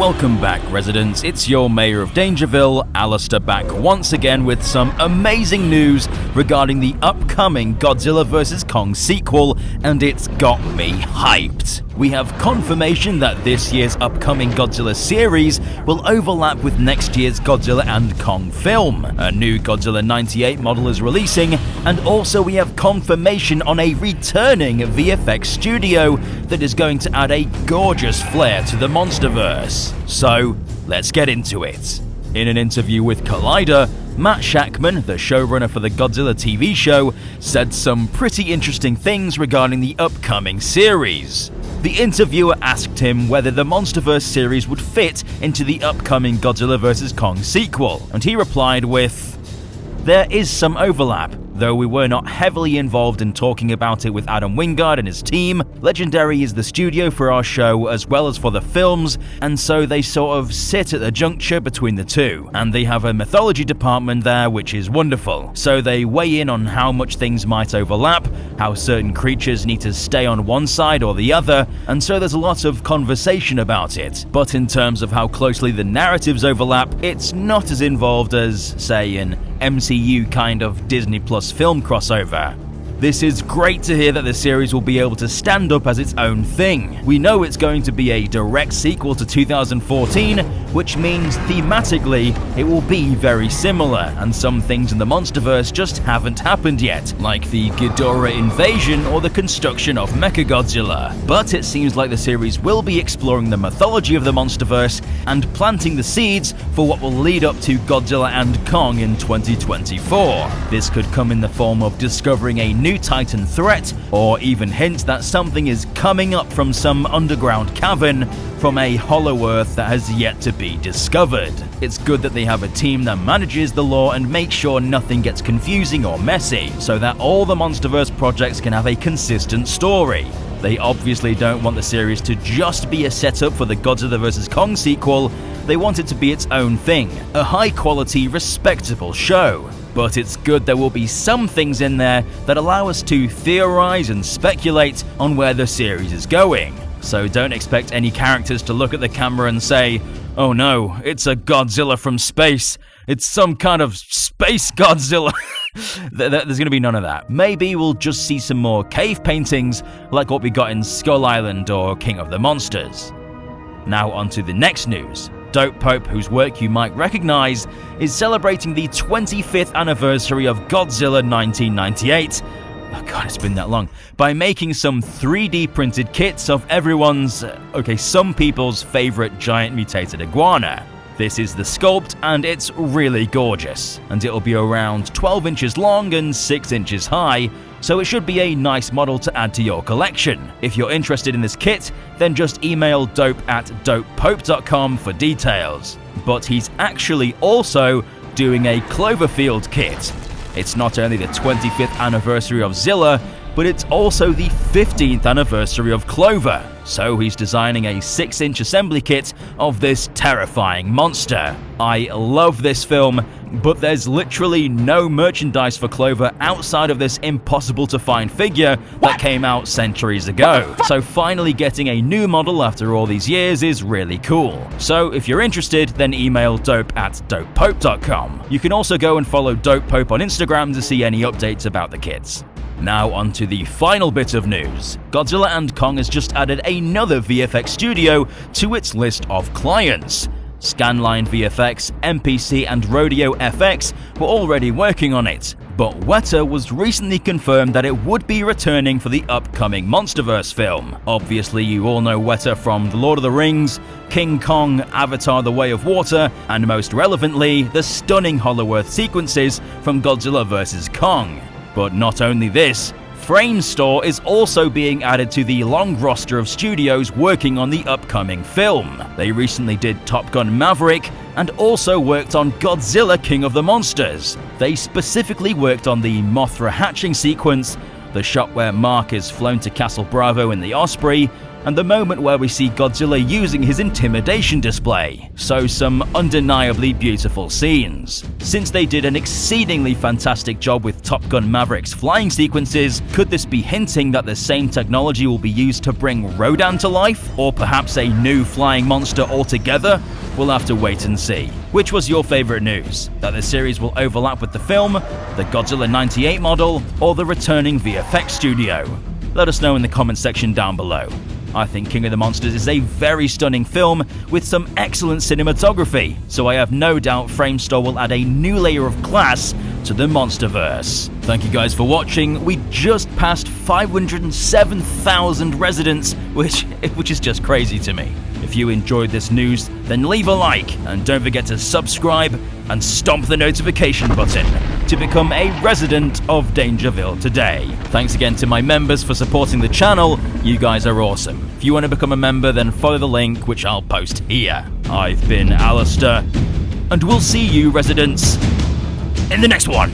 Welcome back, residents. It's your Mayor of Dangerville, Alistair, back once again with some amazing news regarding the upcoming Godzilla vs. Kong sequel, and it's got me hyped. We have confirmation that this year's upcoming Godzilla series will overlap with next year's Godzilla and Kong film. A new Godzilla 98 model is releasing, and also we have confirmation on a returning VFX studio that is going to add a gorgeous flair to the MonsterVerse. So, let's get into it. In an interview with Collider, Matt Shakman, the showrunner for the Godzilla TV show, said some pretty interesting things regarding the upcoming series. The interviewer asked him whether the MonsterVerse series would fit into the upcoming Godzilla vs. Kong sequel, and he replied with, "There is some overlap, though we were not heavily involved in talking about it with Adam Wingard and his team. Legendary is the studio for our show as well as for the films, and so they sort of sit at the juncture between the two. And they have a mythology department there which is wonderful. So they weigh in on how much things might overlap, how certain creatures need to stay on one side or the other, and so there's a lot of conversation about it. But in terms of how closely the narratives overlap, it's not as involved as, say, an MCU kind of Disney Plus film crossover. This is great to hear that the series will be able to stand up as its own thing. We know it's going to be a direct sequel to 2014, which means thematically it will be very similar, and some things in the MonsterVerse just haven't happened yet, like the Ghidorah invasion or the construction of Mechagodzilla. But it seems like the series will be exploring the mythology of the MonsterVerse and planting the seeds for what will lead up to Godzilla and Kong in 2024. This could come in the form of discovering a new Titan threat, or even hint that something is coming up from some underground cavern from a hollow earth that has yet to be discovered. It's good that they have a team that manages the lore and makes sure nothing gets confusing or messy, so that all the MonsterVerse projects can have a consistent story. They obviously don't want the series to just be a setup for the Godzilla vs. Kong sequel. They want it to be its own thing, a high-quality, respectable show. But it's good there will be some things in there that allow us to theorize and speculate on where the series is going. So don't expect any characters to look at the camera and say, "Oh no, it's a Godzilla from space. It's some kind of space Godzilla." There's going to be none of that. Maybe we'll just see some more cave paintings like what we got in Skull Island or King of the Monsters. Now on to the next news. Dope Pope, whose work you might recognize, is celebrating the 25th anniversary of Godzilla 1998. Oh god, it's been that long. By making some 3D printed kits of everyone's, some people's favorite giant mutated iguana. This is the sculpt, and it's really gorgeous. And it'll be around 12 inches long and 6 inches high, so it should be a nice model to add to your collection. If you're interested in this kit, then just email dope@dopepope.com for details. But he's actually also doing a Cloverfield kit. It's not only the 25th anniversary of Zilla, but it's also the 15th anniversary of Clover. So he's designing a 6-inch assembly kit of this terrifying monster. I love this film, but there's literally no merchandise for Clover outside of this impossible to find figure that came out centuries ago. So finally getting a new model after all these years is really cool. So if you're interested, then email dope@dopepope.com. You can also go and follow Dope Pope on Instagram to see any updates about the kits. Now on to the final bit of news. Godzilla and Kong has just added another VFX studio to its list of clients. Scanline VFX, MPC and Rodeo FX were already working on it, but Weta was recently confirmed that it would be returning for the upcoming MonsterVerse film. Obviously you all know Weta from The Lord of the Rings, King Kong, Avatar: The Way of Water, and most relevantly, the stunning Hollow Earth sequences from Godzilla vs. Kong. But not only this, Framestore is also being added to the long roster of studios working on the upcoming film. They recently did Top Gun Maverick and also worked on Godzilla King of the Monsters. They specifically worked on the Mothra hatching sequence, the shot where Mark is flown to Castle Bravo in the Osprey, and the moment where we see Godzilla using his intimidation display. So some undeniably beautiful scenes. Since they did an exceedingly fantastic job with Top Gun Maverick's flying sequences, could this be hinting that the same technology will be used to bring Rodan to life? Or perhaps a new flying monster altogether? We'll have to wait and see. Which was your favorite news? That the series will overlap with the film, the Godzilla 98 model, or the returning VFX studio? Let us know in the comments section down below. I think King of the Monsters is a very stunning film with some excellent cinematography, so I have no doubt Framestore will add a new layer of class to the MonsterVerse. Thank you guys for watching. We just passed 507,000 residents, which is just crazy to me. If you enjoyed this news, then leave a like, and don't forget to subscribe and stomp the notification button to become a resident of Dangerville today. Thanks again to my members for supporting the channel. You guys are awesome. If you want to become a member, then follow the link, which I'll post here. I've been Alistair, and we'll see you, residents, in the next one.